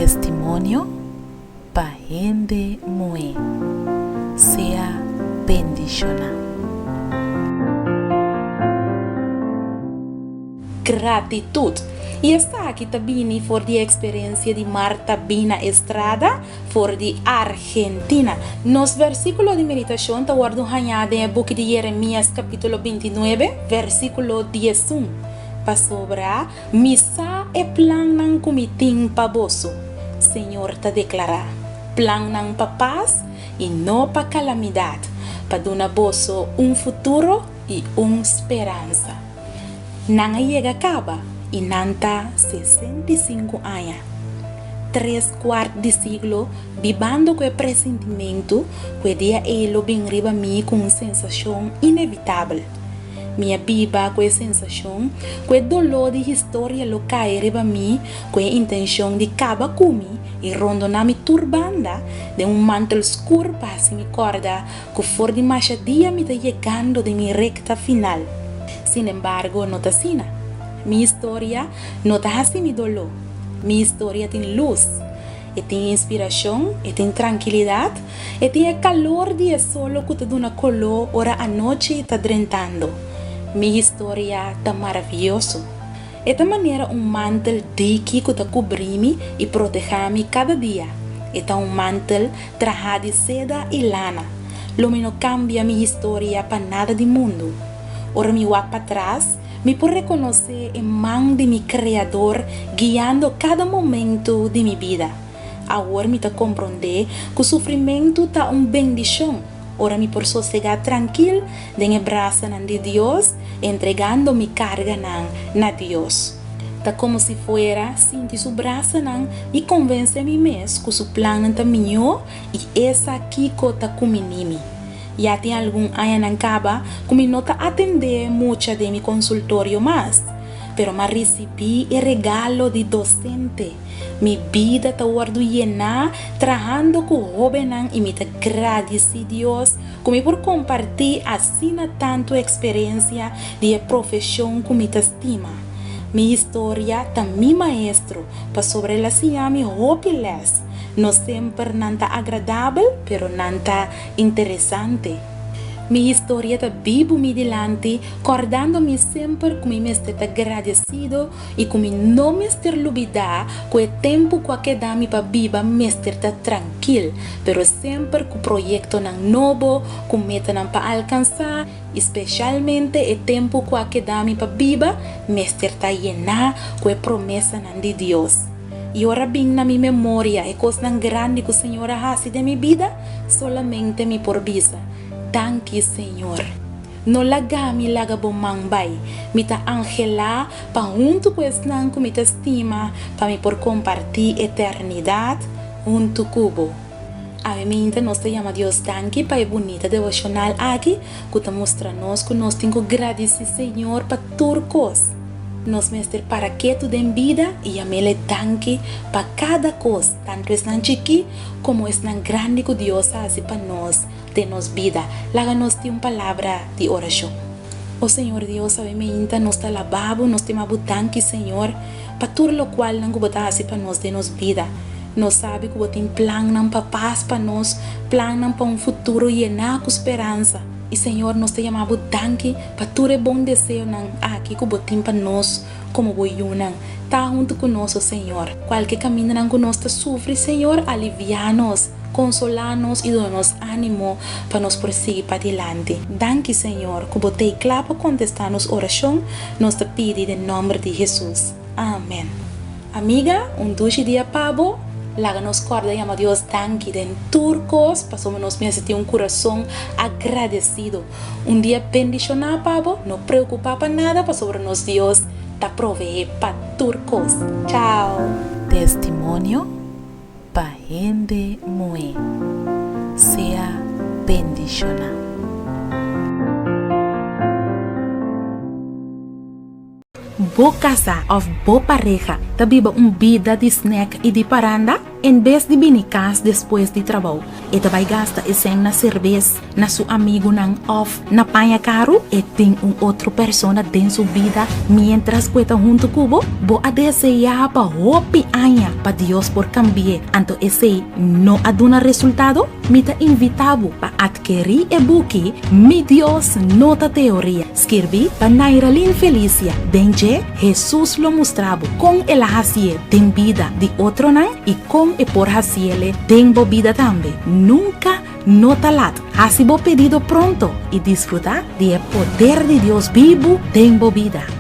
Testimonio para gente muy sea bendicionada. Gratitud. E está aqui também for a experiência de Marta Bina Estrada, for de Argentina. Nos versículos de meditação está guardado em book de Jeremias capítulo 29, versículo 11. Para sobrar, misa e plan ng kumiting paboso. Senhor ta declara, plan ng pa paz e não pa calamidade, para dar boso futuro e esperança. Nang llega acaba e nanta 65 anos. 3/4 de siglo vivendo com o pressentimento que dia ele bem riba mim com uma sensação inevitável. Minha biba com a sensação, com o dolor de história local riba mim, com a intenção de acabar comigo e rondar me turbanda de mantel escuro para se me corda que for de machadia me está chegando de minha recta final. Sin embargo, não está assim. Minha história não está assim me dolor. Minha história tem luz, e tem inspiração, e tem tranquilidade, e tem calor de solo que te dá color ora a noite está drentando. Minha história está maravilhoso. Esta maneira mantel de que te cobrir-me e proteger-me cada dia. Esta mantel trajado de seda e lana. Lo não cambia minha história para nada do mundo. Ora me olho para trás, me por reconhecer a mão de meu Criador guiando cada momento de minha vida. Agora me está compreender que o sofrimento está bendição. Ora me por sossegar tranquilo de braço de Deus, entregando minha carga na Deus. Tá como se fuera sentir seu braço e convencer-me mesmo que o plano está melhor e essa aqui que está comigo. Já tem algum ano na caba que me nota atender muito de meu consultório mais, pero me recebi o regalo de docente. Minha vida está llena, trabalhando com jovens e me agradeci a Deus como por compartilhar assim tanto experiência de profissão que me estima. Minha história também maestro para sobrelaciar me hopeless. Não sempre nanta agradável, pero nanta interessante. Minha história está vivo me delante, acordando-me sempre como me estou agradecido e como não me estou olvidar que o tempo que dá-me para viver me estou tranquilo, pero sempre com o projeto novo, com meta para alcançar, especialmente o tempo que dá-me para viver me estou llenar com a promessa de Deus. E ora bem na minha memória e coisa grande que o Senhor faz de minha vida, solamente me por visa. Danke, Senhor. No laga bom mambay. Me ta angela pa junto com esse que me ta estima para me por compartir eternidade junto cubo. A mim nós te chama Deus danke para a bonita devocional aqui que te mostra nós que nós temos que agradecer Senhor para turcos. Nós mestre para que tu den vida e amele danke para cada coisa, tanto es nan chiqui como es nan grande que Deus hace para nós, de nos vida. Láganos de uma palavra de oração. Oh Senhor Deus, sabe me inta nos ta lavabo, nos te mabu danke Senhor, para tudo lo qual nan que bota hace para nós de nos vida. Nós sabe que botem plan nan para paz para nós, plan nan para futuro llenar com esperança. E Senhor, nós te chamamos danke para todo bom desejo aqui que botem para nós como boiunan. Tá junto conosco, Senhor. Qualquer caminho que nós sofre, Senhor, aliviar-nos, consolar-nos e dar-nos ânimo para nos prosseguir para diante. Danke, Senhor, que botei claro para contestar nos oração, nós te pedimos em nome de Jesus. Amém. Amiga, dulce dia pabo. Laga nos corda llama Dios danke den turcos, pasamos nos meses de corazón agradecido. Día bendicionado, pavo, no preocupa para nada, para sobre nos Dios te provee para turcos. Chao. Testimonio para gente muy sea bendicionada. Bo casa of bo pareja, tabiba vida de snack e de paranda? En vez de binicas después de trabajo, esta vai gasta esen na cerveza, na su amigo nang off, na panha caro, e tem outra persona dentro sua vida, mientras cueta junto cubo, bo a desejar pa hopi anha, pa Dios por cambiar, anto esse no aduna resultado, me ta invitavo pa adquirir e buque, mi Dios nota teoria, escrevi pa Nairalin Felicia, denje, Jesus lo mostrava, com el hacie, den vida de outro nan, e com e por haciele, den bo vida também. Nunca nota lat, hasibo pedido pronto y disfrutar del poder de Dios vivo de vida.